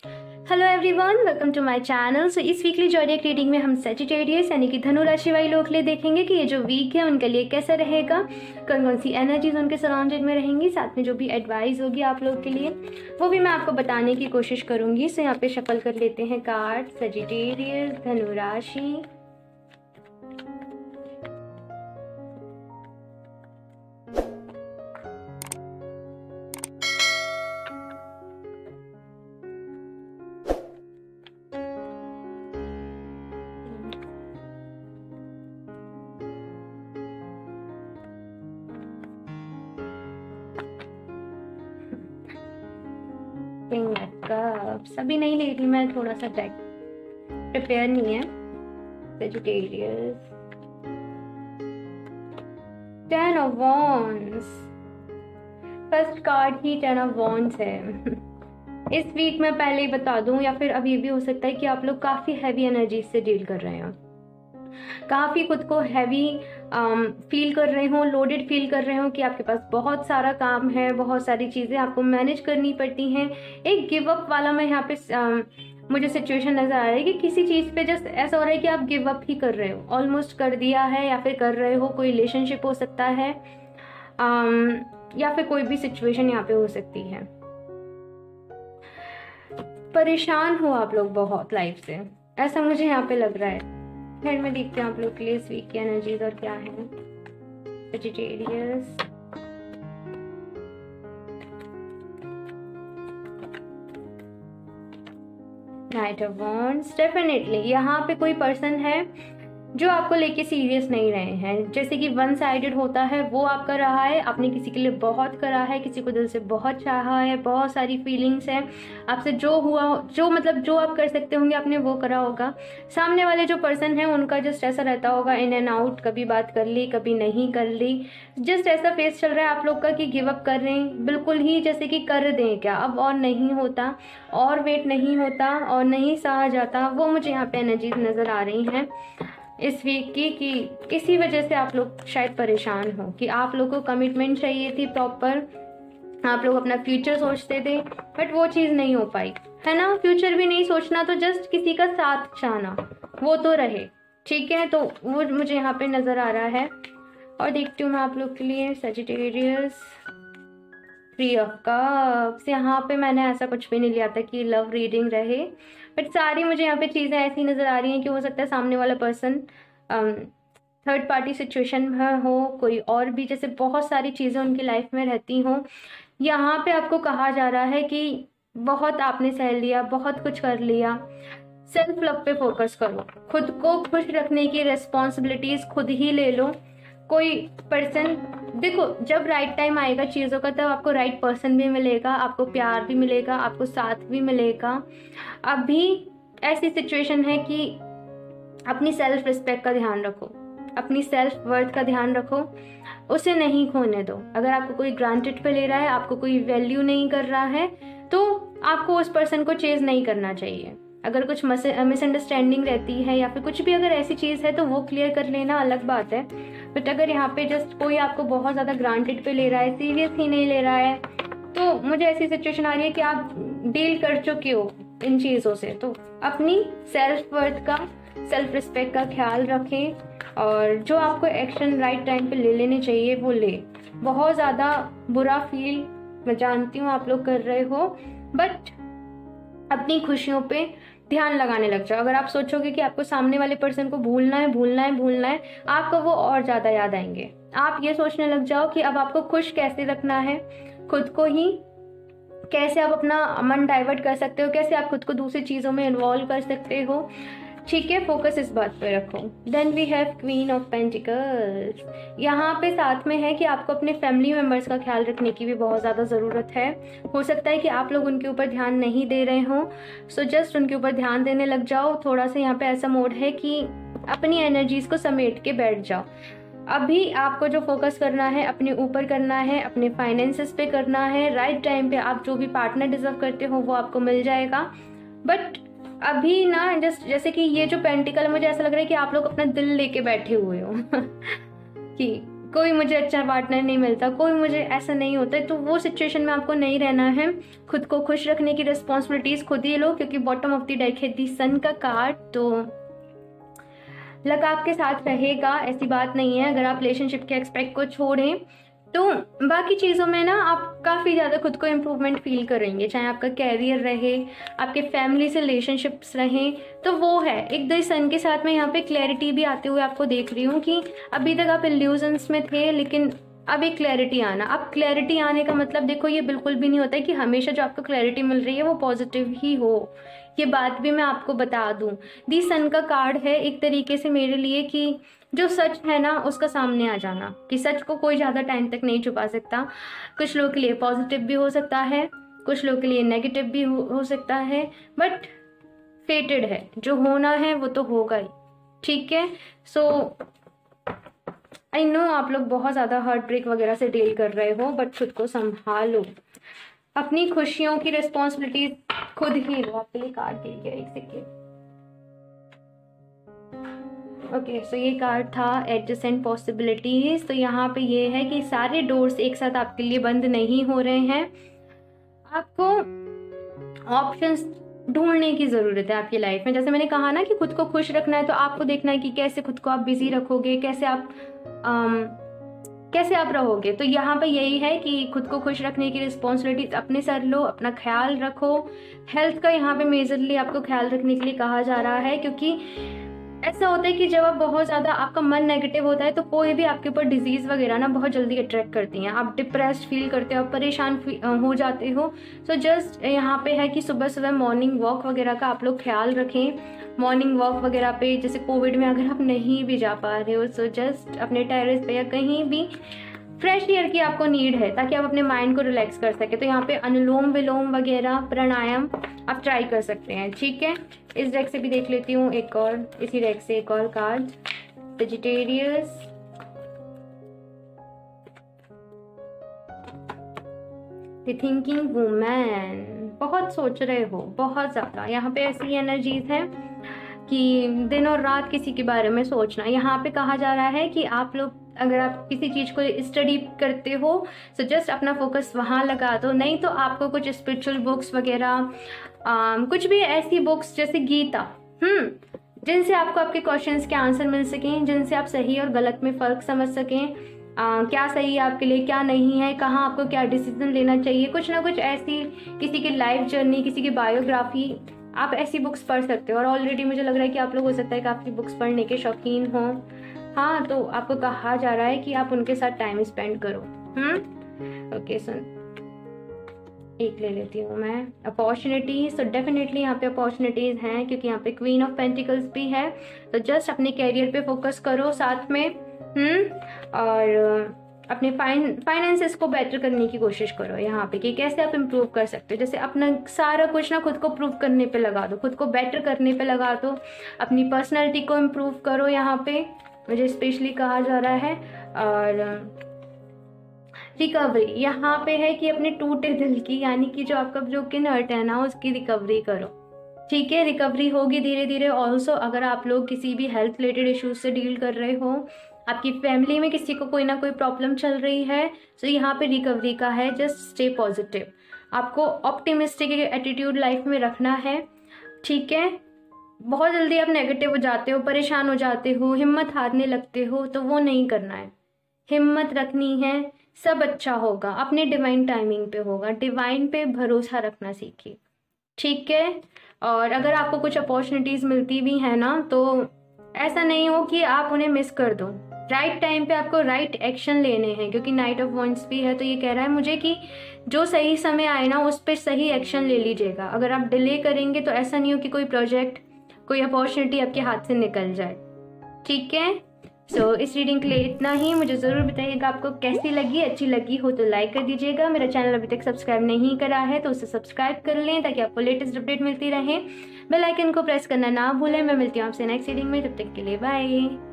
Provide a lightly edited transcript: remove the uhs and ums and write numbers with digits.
Hello everyone, welcome to my channel. So इस weekly zodiac reading में हम Sagittarius यानी कि धनु राशि वाले लोग के लिए देखेंगे कि ये जो वीक है उनके लिए कैसा रहेगा, कौन कौन सी एनर्जीज उनके सराउंडेड में रहेंगी, साथ में जो भी एडवाइस होगी आप लोग के लिए वो भी मैं आपको बताने की कोशिश करूंगी। सो यहाँ पे शफल कर लेते हैं कार्ड। सेजिटेरियस, धनु राशि, कप्स अभी नहीं ले रही मैं, थोड़ा सा डेक प्रिपेयर नहीं है। Sagittarius, 10 of wands, first card he 10 of wands है। इस वीक में पहले ही बता दूं, या फिर अब ये भी हो सकता है कि आप लोग काफ़ी हैवी एनर्जी से डील कर रहे हो, काफ़ी खुद को हैवी फील कर रहे हो, लोडेड फील कर रहे हो कि आपके पास बहुत सारा काम है, बहुत सारी चीज़ें आपको मैनेज करनी पड़ती हैं। एक गिव अप वाला मैं यहाँ पे मुझे सिचुएशन नज़र आ रहा है कि किसी चीज़ पे जस्ट ऐसा हो रहा है कि आप गिव अप ही कर रहे हो, ऑलमोस्ट कर दिया है या फिर कर रहे हो। कोई रिलेशनशिप हो सकता है या फिर कोई भी सिचुएशन यहाँ पे हो सकती है। परेशान हो आप लोग बहुत लाइफ से, ऐसा मुझे यहाँ पे लग रहा है। फिर मैं देखते हैं आप लोग के लिए इस वीक की एनर्जीज और क्या है। वेजिटेरियस, नाइट ऑफ वॉन्ड्स, डेफिनेटली यहाँ पे कोई पर्सन है जो आपको लेके सीरियस नहीं रहे हैं। जैसे कि वन साइडेड होता है वो आप कर रहा है, आपने किसी के लिए बहुत करा है, किसी को दिल से बहुत चाहा है, बहुत सारी फीलिंग्स हैं आपसे, जो हुआ जो आप कर सकते होंगे आपने वो करा होगा। सामने वाले जो पर्सन है उनका जस्ट ऐसा रहता होगा, इन एंड आउट, कभी बात कर ली कभी नहीं कर ली, जस्ट ऐसा फेस चल रहा है आप लोग का कि गिव अप कर रहे हैं बिल्कुल ही, जैसे कि कर दें क्या, अब और नहीं होता, और वेट नहीं होता और नहीं सहा जाता। वो मुझे यहाँ पे एनर्जीज नज़र आ रही हैं इस वीक की, कि इसी वजह से आप लोग शायद परेशान हो कि आप लोग को कमिटमेंट चाहिए थी प्रॉपर, आप लोग अपना फ्यूचर सोचते थे बट वो चीज़ नहीं हो पाई, है ना। फ्यूचर भी नहीं सोचना तो जस्ट किसी का साथ चाहना वो तो रहे, ठीक है। तो वो मुझे यहाँ पे नज़र आ रहा है। और देखती हूँ मैं आप लोग के लिए सेजिटेरियस, 3 ऑफ कप्स। यहाँ पे मैंने ऐसा कुछ भी नहीं लिया था कि लव रीडिंग रहे, बट सारी मुझे यहाँ पे चीज़ें ऐसी नज़र आ रही हैं कि हो सकता है सामने वाला पर्सन थर्ड पार्टी सिचुएशन में हो, कोई और भी, जैसे बहुत सारी चीज़ें उनकी लाइफ में रहती हों। यहाँ पे आपको कहा जा रहा है कि बहुत आपने सह लिया, बहुत कुछ कर लिया, सेल्फ लव पे फोकस करो, खुद को खुश रखने की रिस्पॉन्सिबिलिटीज खुद ही ले लो। कोई पर्सन, देखो जब राइट टाइम आएगा चीज़ों का तब आपको राइट पर्सन भी मिलेगा, आपको प्यार भी मिलेगा, आपको साथ भी मिलेगा। अभी ऐसी सिचुएशन है कि अपनी सेल्फ रिस्पेक्ट का ध्यान रखो, अपनी सेल्फ वर्थ का ध्यान रखो, उसे नहीं खोने दो। अगर आपको कोई ग्रांटेड पे ले रहा है, आपको कोई वैल्यू नहीं कर रहा है, तो आपको उस पर्सन को चेज नहीं करना चाहिए। अगर कुछ मिसअंडरस्टैंडिंग रहती है या फिर कुछ भी अगर ऐसी चीज़ है तो वो क्लियर कर लेना अलग बात है। बट अगर यहाँ पे जस्ट कोई आपको बहुत ज़्यादा ग्रांटेड पे ले रहा है, सीरियस ही नहीं ले रहा है, तो मुझे ऐसी सिचुएशन आ रही है कि आप डील कर चुके हो इन चीज़ों से। तो अपनी सेल्फ वर्थ का, सेल्फ रिस्पेक्ट का ख्याल रखें और जो आपको एक्शन राइट टाइम पे ले लेने चाहिए वो ले। बहुत ज़्यादा बुरा फील मैं जानती हूँ आप लोग कर रहे हो, बट अपनी खुशियों पे ध्यान लगाने लग जाओ। अगर आप सोचोगे कि आपको सामने वाले पर्सन को भूलना है भूलना है भूलना है, आपको वो और ज़्यादा याद आएंगे। आप ये सोचने लग जाओ कि अब आपको खुश कैसे रखना है, खुद को ही कैसे आप अपना मन डाइवर्ट कर सकते हो, कैसे आप खुद को दूसरी चीज़ों में इन्वॉल्व कर सकते हो, ठीक है। फोकस इस बात पे रखो। Then we have queen of pentacles. यहाँ पे साथ में है कि आपको अपने फैमिली मेम्बर्स का ख्याल रखने की भी बहुत ज़्यादा ज़रूरत है। हो सकता है कि आप लोग उनके ऊपर ध्यान नहीं दे रहे हो, सो जस्ट उनके ऊपर ध्यान देने लग जाओ। थोड़ा सा यहाँ पे ऐसा मोड है कि अपनी एनर्जीज को समेट के बैठ जाओ। अभी आपको जो फोकस करना है अपने ऊपर करना है, अपने फाइनेंसेस पे करना है। राइट टाइम पे आप जो भी पार्टनर डिजर्व करते हो वो आपको मिल जाएगा। बट अभी ना जैसे कि ये जो पेंटिकल, मुझे ऐसा लग रहा है कि आप लोग अपना दिल लेके बैठे हुए हो कि कोई मुझे अच्छा पार्टनर नहीं मिलता, कोई मुझे ऐसा नहीं होता है, तो वो सिचुएशन में आपको नहीं रहना है। खुद को खुश रखने की रिस्पॉन्सिबिलिटीज खुद ही लो, क्योंकि बॉटम ऑफ द डेक है दी सन का कार्ड। तो लक आपके साथ रहेगा, ऐसी बात नहीं है। अगर आप रिलेशनशिप के एक्सपेक्ट को छोड़ें तो बाकी चीज़ों में ना आप काफ़ी ज़्यादा खुद को इम्प्रूवमेंट फील करेंगे, चाहे आपका कैरियर रहे, आपके फैमिली से रिलेशनशिप्स रहें, तो वो है। एक द सन के साथ में यहाँ पे क्लैरिटी भी आते हुए आपको देख रही हूँ कि अभी तक आप इल्यूजन्स में थे, लेकिन अब एक क्लैरिटी आना। अब क्लैरिटी आने का मतलब देखो, ये बिल्कुल भी नहीं होता है कि हमेशा जो आपको क्लैरिटी मिल रही है वो पॉजिटिव ही हो, ये बात भी मैं आपको बता दूं। दी सन का कार्ड है एक तरीके से मेरे लिए कि जो सच है ना उसका सामने आ जाना, कि सच को कोई ज़्यादा टाइम तक नहीं छुपा सकता। कुछ लोगों के लिए पॉजिटिव भी हो सकता है, कुछ लोगों के लिए नेगेटिव भी हो सकता है, बट फेटेड है, जो होना है वो तो होगा ही, ठीक है। सो आई नो आप लोग बहुत ज़्यादा हार्ट ब्रेक वगैरह से डील कर रहे हो, बट खुद को संभालो, अपनी खुशियों की रिस्पॉन्सिबिलिटी खुद ही लो। आपके लिए कार्ड दे गया, एक सेकेंड। ओके, सो ये कार्ड था एडजेसेंट पॉसिबिलिटीज। तो यहाँ पे ये है कि सारे डोर्स एक साथ आपके लिए बंद नहीं हो रहे हैं, आपको ऑप्शंस ढूंढने की ज़रूरत है आपकी लाइफ में। जैसे मैंने कहा ना कि खुद को खुश रखना है, तो आपको देखना है कि कैसे खुद को आप बिजी रखोगे, कैसे आप रहोगे। तो यहाँ पे यही है कि खुद को खुश रखने की रिस्पॉन्सिबिलिटी अपने सर लो, अपना ख्याल रखो। हेल्थ का यहाँ पे मेजरली आपको ख्याल रखने के लिए कहा जा रहा है, क्योंकि ऐसा होता है कि जब आप बहुत ज़्यादा आपका मन नेगेटिव होता है तो कोई भी आपके ऊपर डिजीज़ वगैरह ना बहुत जल्दी अट्रैक्ट करती हैं। आप डिप्रेस्ड फील करते हो, आप परेशान हो जाते हो। सो जस्ट यहाँ पे है कि सुबह सुबह मॉर्निंग वॉक वगैरह का आप लोग ख्याल रखें। मॉर्निंग वॉक वगैरह पे, जैसे कोविड में अगर आप नहीं भी जा पा रहे हो, सो जस्ट अपने टेरेस पे या कहीं भी फ्रेश एयर की आपको नीड है, ताकि आप अपने माइंड को रिलैक्स कर सके। तो यहाँ पे अनुलोम विलोम वगैरह प्राणायाम आप ट्राई कर सकते हैं, ठीक है। इस डेक से भी देख लेती हूँ एक और, इसी डेक से एक और card, vegetarians. The thinking women, बहुत सोच रहे हो, बहुत ज़्यादा। यहाँ पे ऐसी एनर्जीज हैं कि दिन और रात किसी के बारे में सोचना। यहाँ पे कहा जा रहा है कि आप लोग अगर आप किसी चीज़ को स्टडी करते हो तो जस्ट अपना फोकस वहाँ लगा दो, नहीं तो आपको कुछ स्पिरिचुअल बुक्स वगैरह, कुछ भी ऐसी बुक्स जैसे गीता, जिनसे आपको आपके क्वेश्चंस के आंसर मिल सकें, जिनसे आप सही और गलत में फ़र्क समझ सकें, क्या सही है आपके लिए, क्या नहीं है, कहाँ आपको क्या डिसीजन लेना चाहिए। कुछ ना कुछ ऐसी किसी की लाइफ जर्नी, किसी की बायोग्राफी, आप ऐसी बुक्स पढ़ सकते हो। और ऑलरेडी मुझे लग रहा है कि आप लोग हो सकता है काफ़ी बुक्स पढ़ने के शौकीन हों, हाँ, तो आपको कहा जा रहा है कि आप उनके साथ टाइम स्पेंड करो। ओके, सुन एक ले लेती हूँ मैं, अपॉर्चुनिटीज। तो डेफिनेटली यहाँ पे अपॉर्चुनिटीज हैं, क्योंकि यहाँ पे क्वीन ऑफ पेंटिकल्स भी है। तो जस्ट अपने कैरियर पे फोकस करो साथ में, और अपने फाइनेंसेस को बेटर करने की कोशिश करो यहाँ पे, कि कैसे आप इम्प्रूव कर सकते हो। जैसे अपना सारा कुछ ना खुद को प्रूव करने पे लगा दो, खुद को बेटर करने पे लगा दो, अपनी पर्सनैलिटी को इम्प्रूव करो, यहाँ पे मुझे स्पेशली कहा जा रहा है। और रिकवरी यहाँ पे है कि अपने टूटे दिल की, यानी कि जो आपका ब्रोकन हार्ट है ना, उसकी रिकवरी करो, ठीक है। रिकवरी होगी धीरे धीरे। ऑल्सो अगर आप लोग किसी भी हेल्थ रिलेटेड इश्यूज से डील कर रहे हो, आपकी फैमिली में किसी को कोई ना कोई प्रॉब्लम चल रही है, तो यहाँ पे रिकवरी का है। जस्ट स्टे पॉजिटिव, आपको ऑप्टिमिस्टिक एटीट्यूड लाइफ में रखना है, ठीक है। बहुत जल्दी आप नेगेटिव हो जाते हो, परेशान हो जाते हो, हिम्मत हारने लगते हो, तो वो नहीं करना है। हिम्मत रखनी है, सब अच्छा होगा, अपने डिवाइन टाइमिंग पे होगा। डिवाइन पे भरोसा रखना सीखिए, ठीक है। और अगर आपको कुछ अपॉर्चुनिटीज़ मिलती भी है ना, तो ऐसा नहीं हो कि आप उन्हें मिस कर दो। राइट टाइम पे आपको राइट एक्शन लेने हैं, क्योंकि नाइट ऑफ वॉन्ड्स भी है। तो ये कह रहा है मुझे कि जो सही समय आए ना, उस पर सही एक्शन ले लीजिएगा। अगर आप डिले करेंगे तो ऐसा नहीं हो कि कोई प्रोजेक्ट, कोई अपॉर्चुनिटी आपके हाथ से निकल जाए, ठीक है। सो इस रीडिंग के लिए इतना ही। मुझे ज़रूर बताइएगा आपको कैसी लगी। अच्छी लगी हो तो लाइक कर दीजिएगा। मेरा चैनल अभी तक सब्सक्राइब नहीं करा है तो उसे सब्सक्राइब कर लें, ताकि आपको लेटेस्ट अपडेट मिलती रहे। बेल आइकन को प्रेस करना ना भूलें। मैं मिलती हूँ आपसे नेक्स्ट रीडिंग में, तब तक के लिए बाय।